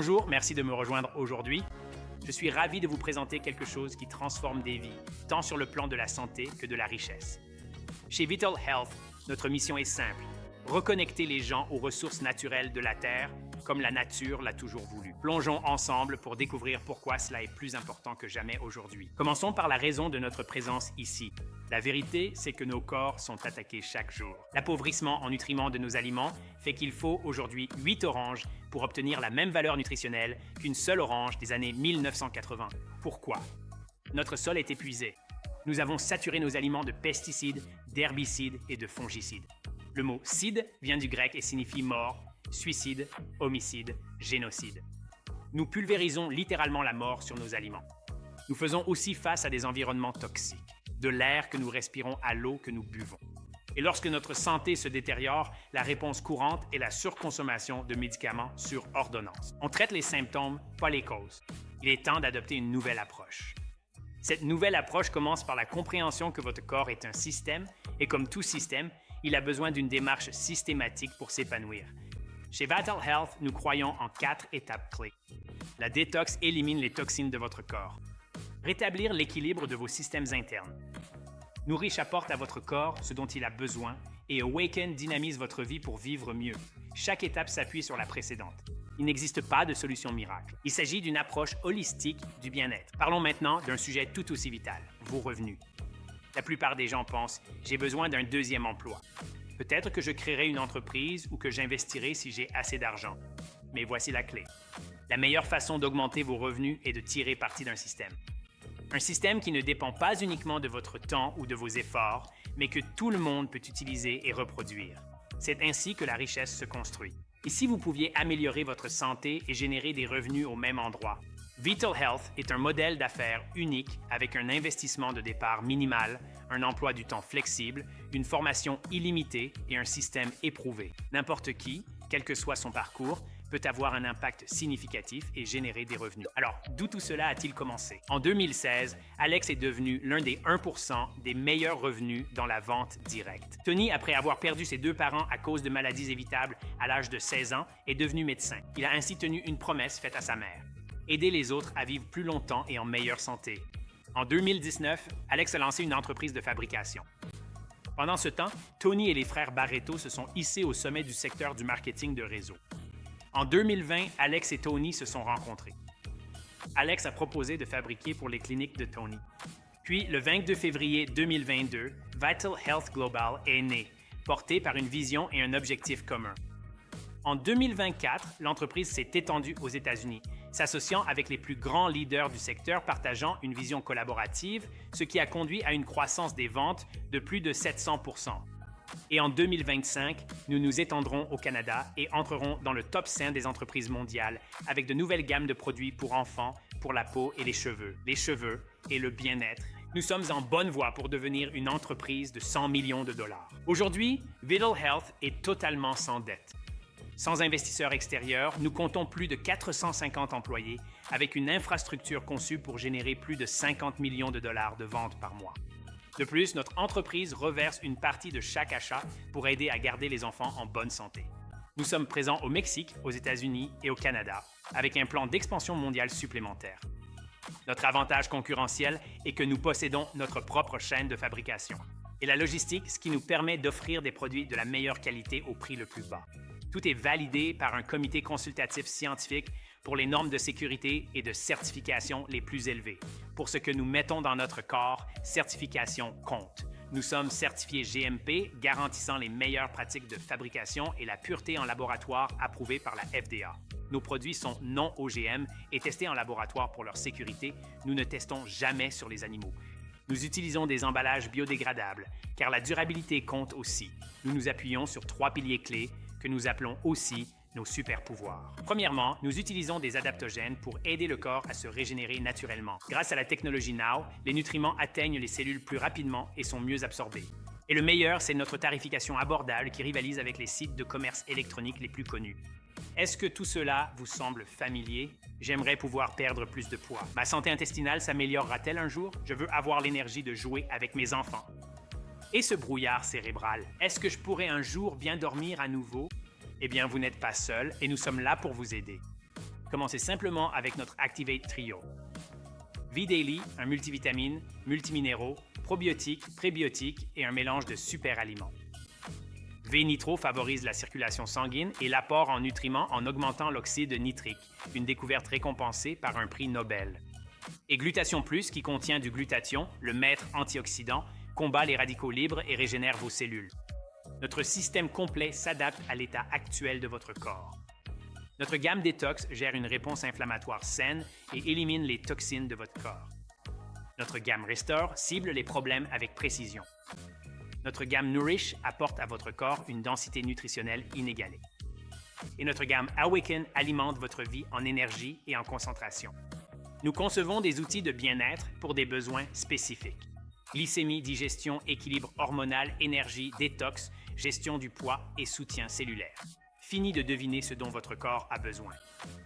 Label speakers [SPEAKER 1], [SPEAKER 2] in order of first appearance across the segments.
[SPEAKER 1] Bonjour, merci de me rejoindre aujourd'hui. Je suis ravi de vous présenter quelque chose qui transforme des vies, tant sur le plan de la santé que de la richesse. Chez Vital Health, notre mission est simple: reconnecter les gens aux ressources naturelles de la Terre, comme la nature l'a toujours voulu. Plongeons ensemble pour découvrir pourquoi cela est plus important que jamais aujourd'hui. Commençons par la raison de notre présence ici. La vérité, c'est que nos corps sont attaqués chaque jour. L'appauvrissement en nutriments de nos aliments fait qu'il faut aujourd'hui 8 oranges pour obtenir la même valeur nutritionnelle qu'une seule orange des années 1980. Pourquoi? Notre sol est épuisé. Nous avons saturé nos aliments de pesticides, d'herbicides et de fongicides. Le mot « cide » vient du grec et signifie mort, suicide, homicide, génocide. Nous pulvérisons littéralement la mort sur nos aliments. Nous faisons aussi face à des environnements toxiques, de l'air que nous respirons à l'eau que nous buvons. Et lorsque notre santé se détériore, la réponse courante est la surconsommation de médicaments sur ordonnance. On traite les symptômes, pas les causes. Il est temps d'adopter une nouvelle approche. Cette nouvelle approche commence par la compréhension que votre corps est un système et comme tout système, il a besoin d'une démarche systématique pour s'épanouir. Chez Vital Health, nous croyons en 4 étapes clés. La détox élimine les toxines de votre corps. Rétablir l'équilibre de vos systèmes internes. Nourish apporte à votre corps ce dont il a besoin et Awaken dynamise votre vie pour vivre mieux. Chaque étape s'appuie sur la précédente. Il n'existe pas de solution miracle. Il s'agit d'une approche holistique du bien-être. Parlons maintenant d'un sujet tout aussi vital, vos revenus. La plupart des gens pensent « j'ai besoin d'un deuxième emploi ». Peut-être que je créerai une entreprise ou que j'investirai si j'ai assez d'argent. Mais voici la clé. La meilleure façon d'augmenter vos revenus est de tirer parti d'un système. Un système qui ne dépend pas uniquement de votre temps ou de vos efforts, mais que tout le monde peut utiliser et reproduire. C'est ainsi que la richesse se construit. Et si vous pouviez améliorer votre santé et générer des revenus au même endroit? Vital Health est un modèle d'affaires unique avec un investissement de départ minimal, un emploi du temps flexible, une formation illimitée et un système éprouvé. N'importe qui, quel que soit son parcours, peut avoir un impact significatif et générer des revenus. Alors, d'où tout cela a-t-il commencé? En 2016, Alex est devenu l'un des 1% des meilleurs revenus dans la vente directe. Tony, après avoir perdu ses 2 parents à cause de maladies évitables à l'âge de 16 ans, est devenu médecin. Il a ainsi tenu une promesse faite à sa mère: aider les autres à vivre plus longtemps et en meilleure santé. En 2019, Alex a lancé une entreprise de fabrication. Pendant ce temps, Tony et les frères Barreto se sont hissés au sommet du secteur du marketing de réseau. En 2020, Alex et Tony se sont rencontrés. Alex a proposé de fabriquer pour les cliniques de Tony. Puis, le 22 février 2022, Vital Health Global est né, porté par une vision et un objectif commun. En 2024, l'entreprise s'est étendue aux États-Unis, s'associant avec les plus grands leaders du secteur partageant une vision collaborative, ce qui a conduit à une croissance des ventes de plus de 700%. Et en 2025, nous nous étendrons au Canada et entrerons dans le top 5 des entreprises mondiales avec de nouvelles gammes de produits pour enfants, pour la peau et les cheveux et le bien-être. Nous sommes en bonne voie pour devenir une entreprise de 100 millions de dollars. Aujourd'hui, Vital Health est totalement sans dette. Sans investisseurs extérieurs, nous comptons plus de 450 employés avec une infrastructure conçue pour générer plus de 50 millions de dollars de ventes par mois. De plus, notre entreprise reverse une partie de chaque achat pour aider à garder les enfants en bonne santé. Nous sommes présents au Mexique, aux États-Unis et au Canada, avec un plan d'expansion mondiale supplémentaire. Notre avantage concurrentiel est que nous possédons notre propre chaîne de fabrication et la logistique, ce qui nous permet d'offrir des produits de la meilleure qualité au prix le plus bas. Tout est validé par un comité consultatif scientifique pour les normes de sécurité et de certification les plus élevées. Pour ce que nous mettons dans notre corps, certification compte. Nous sommes certifiés GMP, garantissant les meilleures pratiques de fabrication et la pureté en laboratoire approuvée par la FDA. Nos produits sont non OGM et testés en laboratoire pour leur sécurité. Nous ne testons jamais sur les animaux. Nous utilisons des emballages biodégradables, car la durabilité compte aussi. Nous nous appuyons sur 3 piliers clés que nous appelons aussi nos super-pouvoirs. Premièrement, nous utilisons des adaptogènes pour aider le corps à se régénérer naturellement. Grâce à la technologie Now, les nutriments atteignent les cellules plus rapidement et sont mieux absorbés. Et le meilleur, c'est notre tarification abordable qui rivalise avec les sites de commerce électronique les plus connus. Est-ce que tout cela vous semble familier? J'aimerais pouvoir perdre plus de poids. Ma santé intestinale s'améliorera-t-elle un jour? Je veux avoir l'énergie de jouer avec mes enfants. Et ce brouillard cérébral, est-ce que je pourrais un jour bien dormir à nouveau? Eh bien, vous n'êtes pas seul et nous sommes là pour vous aider. Commencez simplement avec notre Activate Trio. V-Daily, un multivitamine, multiminéraux, probiotiques, prébiotiques et un mélange de super aliments. V-Nitro favorise la circulation sanguine et l'apport en nutriments en augmentant l'oxyde nitrique, une découverte récompensée par un prix Nobel. Et Glutathion Plus, qui contient du glutathion, le maître antioxydant, combat les radicaux libres et régénère vos cellules. Notre système complet s'adapte à l'état actuel de votre corps. Notre gamme Détox gère une réponse inflammatoire saine et élimine les toxines de votre corps. Notre gamme Restore cible les problèmes avec précision. Notre gamme Nourish apporte à votre corps une densité nutritionnelle inégalée. Et notre gamme Awaken alimente votre vie en énergie et en concentration. Nous concevons des outils de bien-être pour des besoins spécifiques. Glycémie, digestion, équilibre hormonal, énergie, détox, gestion du poids et soutien cellulaire. Fini de deviner ce dont votre corps a besoin.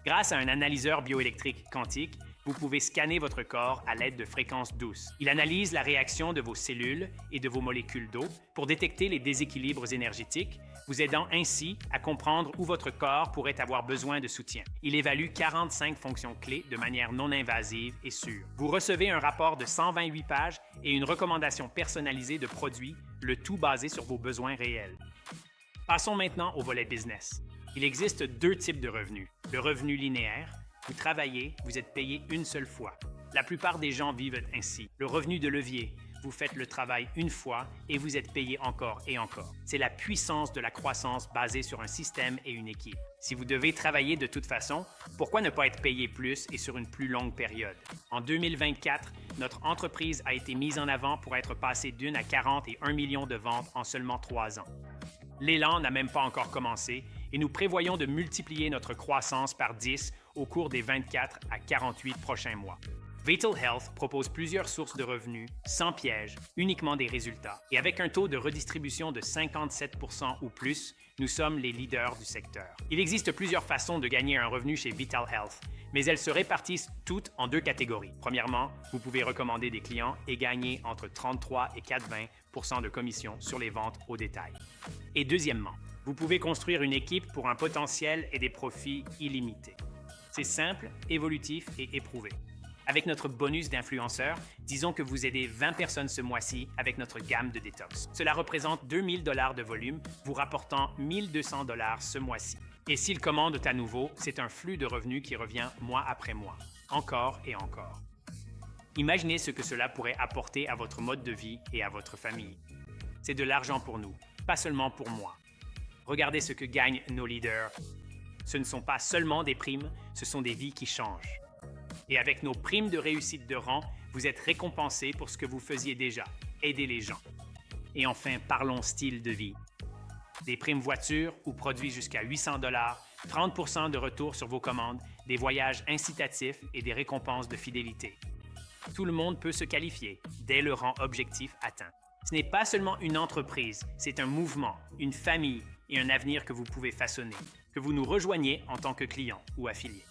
[SPEAKER 1] Grâce à un analyseur bioélectrique quantique, vous pouvez scanner votre corps à l'aide de fréquences douces. Il analyse la réaction de vos cellules et de vos molécules d'eau pour détecter les déséquilibres énergétiques, vous aidant ainsi à comprendre où votre corps pourrait avoir besoin de soutien. Il évalue 45 fonctions clés de manière non invasive et sûre. Vous recevez un rapport de 128 pages et une recommandation personnalisée de produits, le tout basé sur vos besoins réels. Passons maintenant au volet business. Il existe deux types de revenus. Le revenu linéaire, vous travaillez, vous êtes payé une seule fois. La plupart des gens vivent ainsi. Le revenu de levier, vous faites le travail une fois et vous êtes payé encore et encore. C'est la puissance de la croissance basée sur un système et une équipe. Si vous devez travailler de toute façon, pourquoi ne pas être payé plus et sur une plus longue période? En 2024, notre entreprise a été mise en avant pour être passée d'1 à 40 et 1 million de ventes en seulement 3 ans. L'élan n'a même pas encore commencé et nous prévoyons de multiplier notre croissance par 10 au cours des 24 à 48 prochains mois. Vital Health propose plusieurs sources de revenus, sans piège, uniquement des résultats. Et avec un taux de redistribution de 57% ou plus, nous sommes les leaders du secteur. Il existe plusieurs façons de gagner un revenu chez Vital Health, mais elles se répartissent toutes en deux catégories. Premièrement, vous pouvez recommander des clients et gagner entre 33 et 80% de commission sur les ventes au détail. Et deuxièmement, vous pouvez construire une équipe pour un potentiel et des profits illimités. C'est simple, évolutif et éprouvé. Avec notre bonus d'influenceurs, disons que vous aidez 20 personnes ce mois-ci avec notre gamme de détox. Cela représente 2 000 $ de volume, vous rapportant 1 200 $ ce mois-ci. Et s'ils commandent à nouveau, c'est un flux de revenus qui revient mois après mois, encore et encore. Imaginez ce que cela pourrait apporter à votre mode de vie et à votre famille. C'est de l'argent pour nous, pas seulement pour moi. Regardez ce que gagnent nos leaders. Ce ne sont pas seulement des primes, ce sont des vies qui changent. Et avec nos primes de réussite de rang, vous êtes récompensés pour ce que vous faisiez déjà, aider les gens. Et enfin, parlons style de vie. Des primes voitures ou produits jusqu'à 800 $, 30% de retour sur vos commandes, des voyages incitatifs et des récompenses de fidélité. Tout le monde peut se qualifier dès le rang objectif atteint. Ce n'est pas seulement une entreprise, c'est un mouvement, une famille et un avenir que vous pouvez façonner, que vous nous rejoignez en tant que client ou affilié.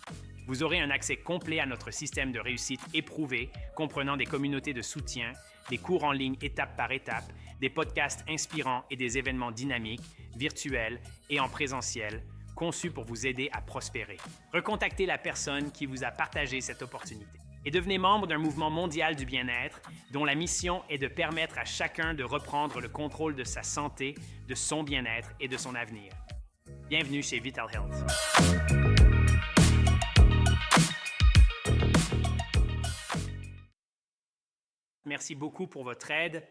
[SPEAKER 1] Vous aurez un accès complet à notre système de réussite éprouvé, comprenant des communautés de soutien, des cours en ligne étape par étape, des podcasts inspirants et des événements dynamiques, virtuels et en présentiel, conçus pour vous aider à prospérer. Recontactez la personne qui vous a partagé cette opportunité et devenez membre d'un mouvement mondial du bien-être dont la mission est de permettre à chacun de reprendre le contrôle de sa santé, de son bien-être et de son avenir. Bienvenue chez Vital Health. Merci beaucoup pour votre aide